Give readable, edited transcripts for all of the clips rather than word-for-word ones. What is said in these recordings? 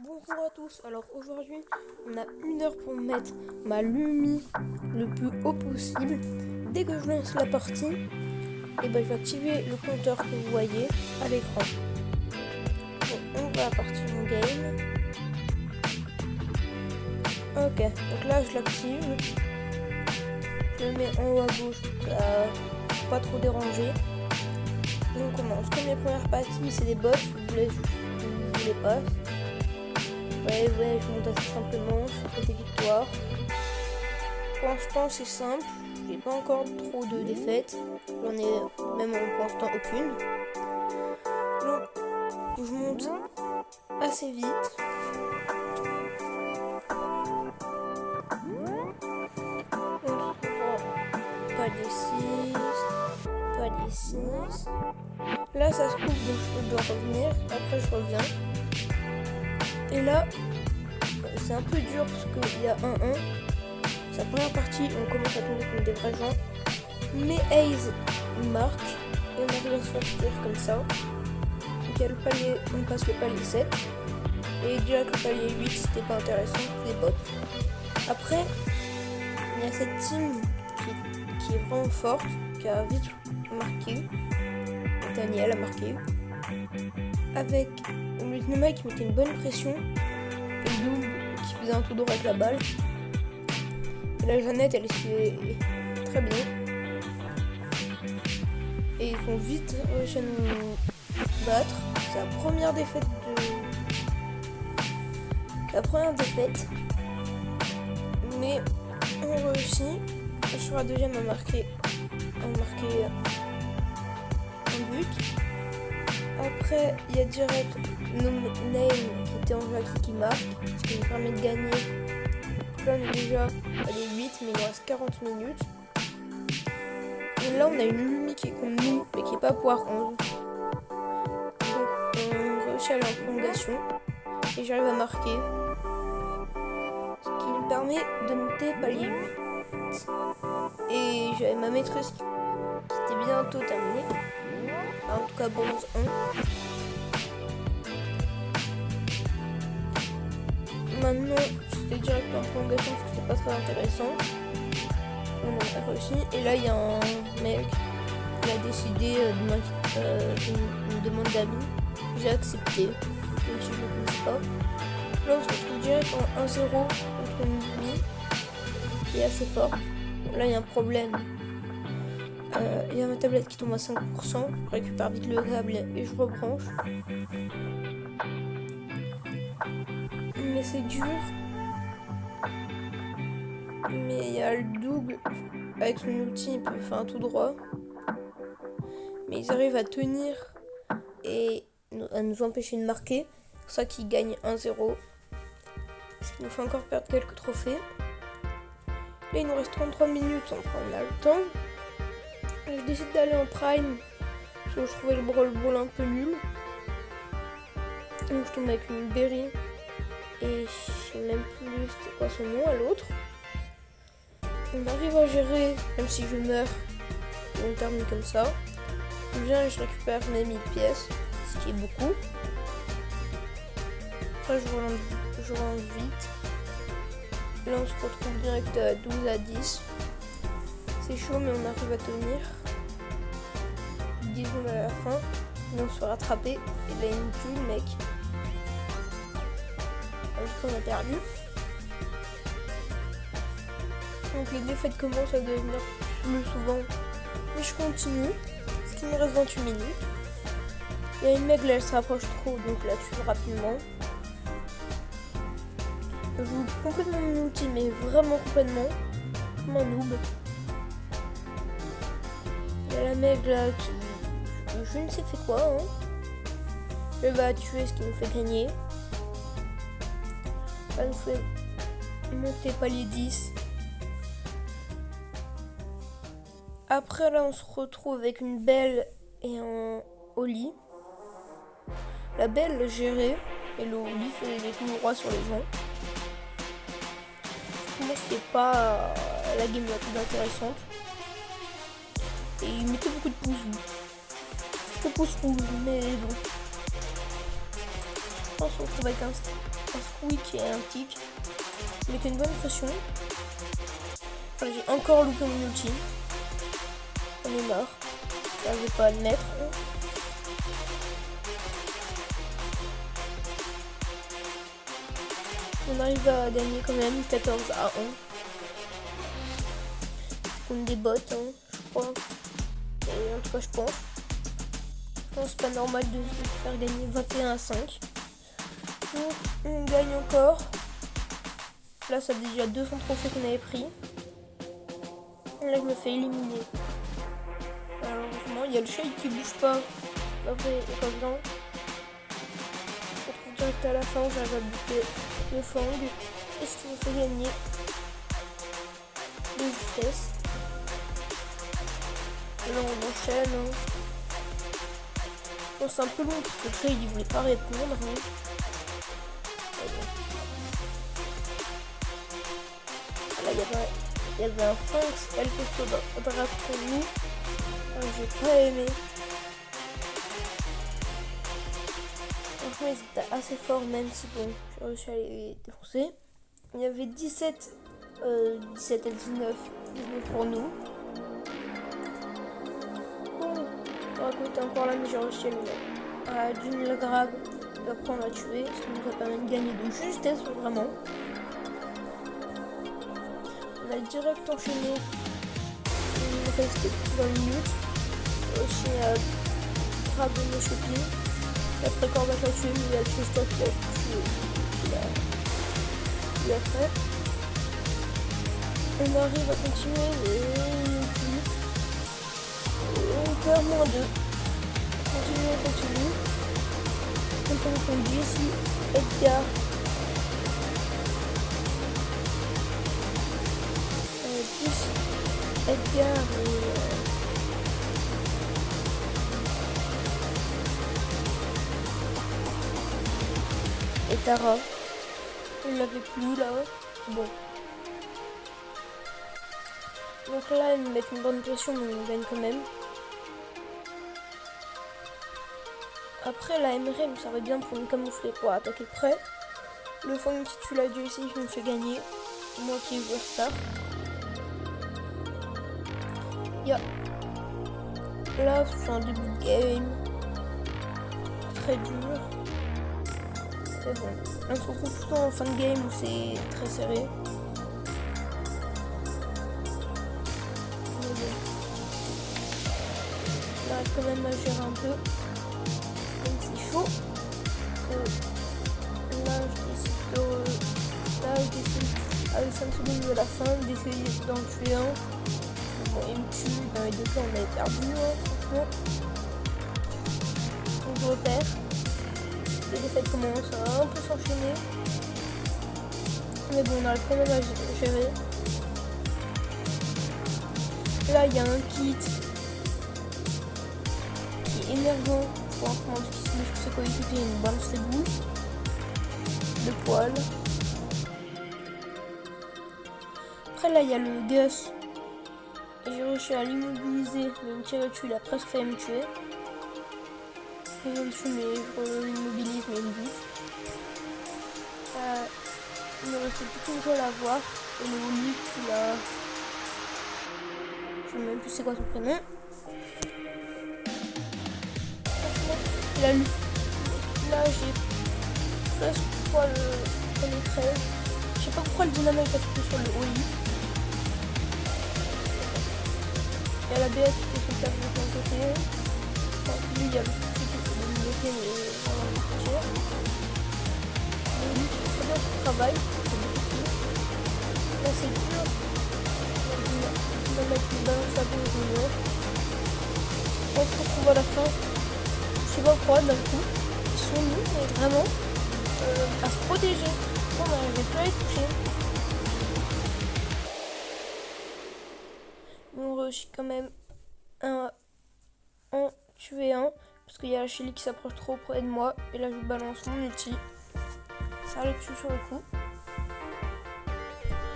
Bonjour à tous, alors aujourd'hui on a 1 heure pour mettre ma Lumi le plus haut possible. Dès que je lance la partie, et ben je vais activer le compteur que vous voyez à l'écran. Bon, on va partir en game. Ok, donc là je l'active. Je le mets en haut à gauche pour pas trop déranger. Et on commence. Comme les premières parties c'est des bots, je vous les passe. Ouais, je monte assez simplement, je fais des victoires. Pour l'instant, c'est simple, j'ai pas encore trop de défaites. J'en ai même pour l'instant aucune. Donc, je monte assez vite. On se reprend pas les 6, pas les 6. Là, ça se coupe, donc je dois revenir. Après, je reviens. Et là, c'est un peu dur parce qu'il y a 1-1. Sa première partie, on commence à tomber comme des vrais gens. Mais Ace marque et on arrive à se faire sortir comme ça. Donc il y a le palier, on passe le palier 7. Et déjà que le palier 8 c'était pas intéressant, c'était des bots. Après, il y a cette team qui est vraiment forte, qui a vite marqué. Daniel a marqué. Avec le mec qui mettait une bonne pression. Et le double qui faisait un tout droit avec la balle. Et la Jeannette elle esquivait très bien. Et ils vont vite réussi à nous battre. C'est la première défaite mais on réussit. Sur la deuxième on a marqué un but. Après il y a direct Name qui était en jeu qui marque, ce qui nous permet de gagner. Là on est déjà à les 8 mais il nous reste 40 minutes. Et là on a une Lumi qui est contre nous mais qui est pas poire 11. Donc on réussit à aller en prolongation et j'arrive à marquer. Ce qui me permet de monter palier 8. Et j'avais ma maîtresse qui était bientôt terminée. En tout cas bronze 1. Maintenant c'était direct en prolongation parce que c'était pas très intéressant. On a réussi. Et là il y a un mec qui a décidé de me demander d'amis. J'ai accepté, même si je ne connais pas. Là on se retrouve direct en 1-0 contre une Lumi qui est assez forte. Là il y a un problème. Il y a ma tablette qui tombe à 5%. Je récupère vite le câble et je rebranche. Mais c'est dur. Mais il y a le double avec son ulti, il peut faire un tout droit. Mais ils arrivent à tenir et à nous empêcher de marquer. C'est pour ça qu'ils gagnent 1-0. Ce qui nous fait encore perdre quelques trophées. Là il nous reste 33 minutes, on a le temps. Et je décide d'aller en prime parce que je trouvais le Brawl Ball un peu nul. Donc je tombe avec une Berry. Et je sais même plus c'était quoi son nom à l'autre. On arrive à gérer, même si je meurs. On termine comme ça. Je viens et je récupère mes 1000 pièces, ce qui est beaucoup. Après je relance vite. Là on se retrouve direct à 12-10. C'est chaud mais on arrive à tenir. 10 secondes à la fin. Mais on se fait rattraper. Et là il me tue le mec. En tout cas on a perdu. Donc les défaites commencent à devenir plus souvent. Mais je continue. Ce qui me reste 28 minutes. Il y a une mec là elle se rapproche trop donc la tue rapidement. Je joue complètement mon ulti mais vraiment complètement. Comme un noob. Il y a la mec là qui je ne sais fait quoi hein. Elle va tuer ce qui nous fait gagner. Ça nous fait monter palier 10. Après là on se retrouve avec une Belle et un Oli. La Belle gérait et le Oli faisait des coups droits sur les gens. Pour moi c'était pas la game la plus intéressante. Et il mettait beaucoup de pouces rouges. Mais bon. pense qu'on se retrouve avec un squeak et un tic. Mais qu'une bonne pression. Enfin, j'ai encore loupé mon ulti. On est mort. Là, je vais pas le mettre. On arrive à gagner quand même 14 à 1. Contre des bots, hein, je crois. Et en tout cas, je pense. C'est pas normal de se faire gagner 21 à 5. Donc, on gagne encore. Là, ça fait déjà 200 trophées qu'on avait pris. Et là, je me fais éliminer. Malheureusement, il y a le shade qui bouge pas. Après, il n'y a pas besoin. On se retrouve direct à la fin. J'arrive à buter le fang. Et ce qui me fait gagner de justesse. Et là, on enchaîne. Hein. Bon, c'est un peu long parce que le shade il voulait pas répondre. Hein. Là, il y avait un Phanx El Drac pour nous. J'ai pas aimé. Franchement, ils étaient assez forts, même si bon, j'ai réussi à les défoncer. Il y avait 17 et 19 pour nous. Bon, Draco était encore là, mais j'ai réussi à le mettre. Ah, June le grab. Et après, on l'a tué, ce qui nous a permis de gagner de justesse, vraiment. On a direct enchaîné. Il restait 20 minutes. Aussi à grab de nos shopping. Et après, quand on va la tuer, il y a le Christophe qui a tué. Il a fait. On arrive à continuer, mais on perd moins 2. On continue. On continue ici. Edgar. Edgar et Tara. On l'avait plus là. Bon. Donc là, ils me mettent une bonne pression, mais on gagne quand même. Après, la MRM, ça va bien pour me camoufler, pour attaquer près. Le fond qui tue la DLC, je me fais gagner. Moi qui joue star. Là, c'est un début de game. Très dur. Mais bon. On se retrouve tout le temps en fin de game où c'est très serré. On arrive quand même à gérer un peu. Même si c'est chaud. Là, je décide avec 5 secondes de la fin d'essayer d'en tuer un. Bon, il me tue. Dans les deux cas, on avait perdu, franchement. Donc, je repère. Les défaites commencent à un peu s'enchaîner. Mais bon, on arrive quand même à gérer. Là, il y a un kit qui est énervant. Franchement, ce qui se met sur ses coéquipiers, une balance ses boules de poils. Après, là, il y a le Gus. Et j'ai réussi à l'immobiliser. Mais il me tire dessus, il a presque failli me tuer. Il vient dessus, mais je l'immobilise, mais il me bute. Il me restait plus qu'une seule à voir. Et le Oli, il a. Je sais même plus c'est quoi son prénom. Il a lu. Là, j'ai presque pourquoi le 13. Je sais pas pourquoi le dynamite a fait sur le Oli. Il y a la BF qui se tape de son côté. Enfin, lui, il y a le truc qui fait de me bloquer, mais on va le sortir. Et lui, il fait très bien son travail. C'est beaucoup plus. Là, c'est dur. Il va mettre une balance à deux joueurs. On se retrouve à la fin. Je sais pas pourquoi, d'un coup. Ils sont nuls, mais vraiment à se protéger. On n'arrivait plus à les toucher. On réussit quand même à en tuer un. Parce qu'il y a la Shelly qui s'approche trop près de moi. Et là, je balance mon ulti. Ça le tue sur le coup.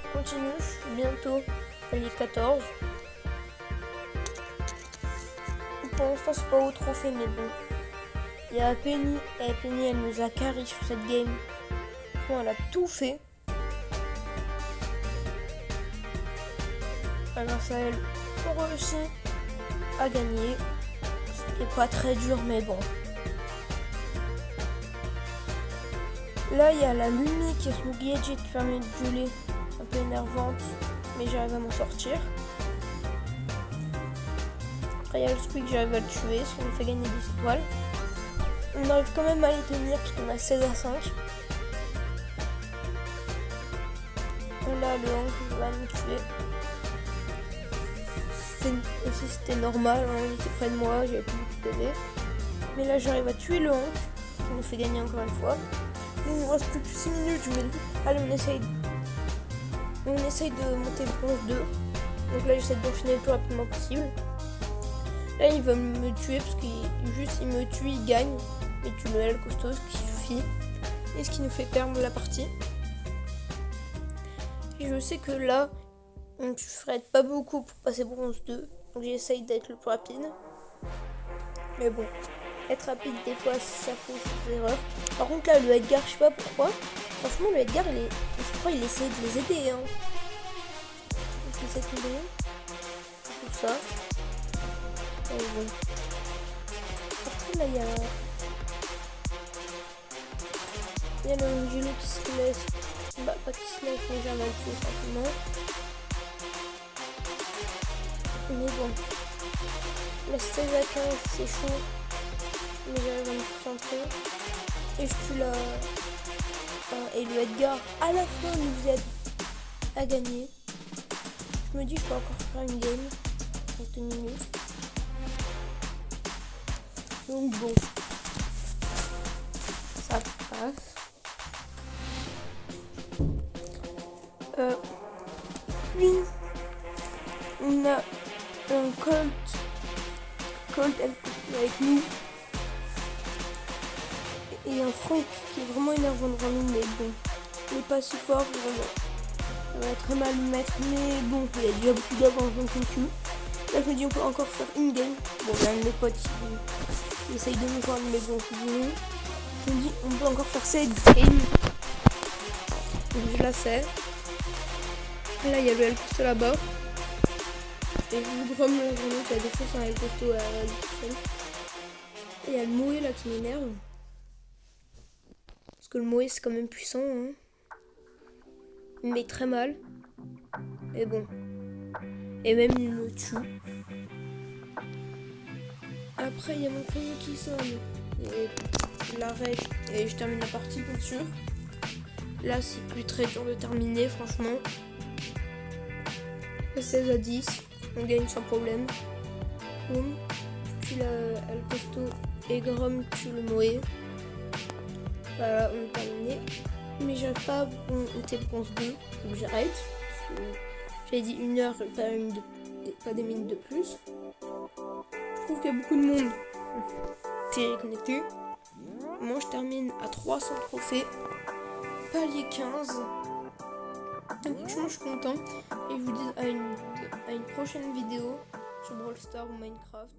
On continue. Je suis bientôt palier 14. Pour l'instant, c'est pas au trophée, mais bon. Il y a Penny, et Penny elle nous a carré sur cette game. Bon, elle a tout fait. Alors ça, elle a réussi à gagner. C'était pas très dur, mais bon. Là, il y a la Lumi qui est son gadget qui permet de gueuler, un peu énervante, mais j'arrive à m'en sortir. Après, il y a le Squeak, j'arrive à le tuer, ce qui nous fait gagner des étoiles. On arrive quand même à les tenir parce qu'on a 16 à 5. Là, le Hank va me tuer. C'était normal, hein, il était près de moi, j'avais plus beaucoup PV. Mais là, j'arrive à tuer le Hank, qui nous fait gagner encore une fois. Il nous reste plus que 6 minutes, je me dis. Allez, on essaye de monter le bronze 2. Donc là, j'essaie d'enchaîner le plus rapidement possible. Là, il va me tuer parce qu'il me tue, il gagne. Mais tu le L costaud, ce qui suffit. Et ce qui nous fait perdre la partie. Et je sais que là, on ne ferait pas beaucoup pour passer bronze 2. Donc j'essaye d'être le plus rapide. Mais bon, être rapide des fois, ça fait des erreurs. Par contre là, le Edgar, je sais pas pourquoi. Franchement, le Edgar, je crois qu'il essaie de les aider. Hein. Il essaie de tomber. Tout ça. Et bon. Après là, il y a le Angelo qui se laisse. Bah, pas qui se laisse, mais j'avais le tuer simplement. Mais bon. La 16 à 15, c'est chaud. Mais j'arrive à me concentrer. Et je tue la... et le Edgar, à la fin, nous aide à gagner. Je me dis, je peux encore faire une game. Reste une minute. Donc bon. Ça passe. Puis, on a un Colt avec nous. Et un Frank qui est vraiment énervant devant nous, mais bon, il n'est pas si fort, vraiment. Ça va très mal le mettre, mais bon, il y a déjà beaucoup d'avance, donc on tue. Là, je me dis, on peut encore faire une game. Bon, là, mes potes, ils essayent de me joindre, mais bon, je me dis, on peut encore faire cette game. Donc, je la fais. Là, il y a le El Costo là-bas. Et je vous gromme le journaux, qui a des fausses un El Costo à lui. Et il y a le Moé là qui m'énerve. Parce que le Moé c'est quand même puissant. Hein. Il met très mal. Mais bon. Et même il me tue. Après il y a mon premier qui sonne. Et je l'arrête. Et je termine la partie bien sûr. Là c'est plus très dur de terminer franchement. 16 à 10. On gagne sans problème. Boum. Tue El Costo et Grom tue le Moé. Voilà, on est terminé. Mais j'arrive pas à monter bronze 2. Donc j'arrête. J'avais dit 1 heure, pas des minutes de plus. Je trouve qu'il y a beaucoup de monde qui est connecté. Moi je termine à 300 trophées. Palier 15. Donc je suis content. Et je vous dis à une prochaine vidéo sur Brawl Stars ou Minecraft.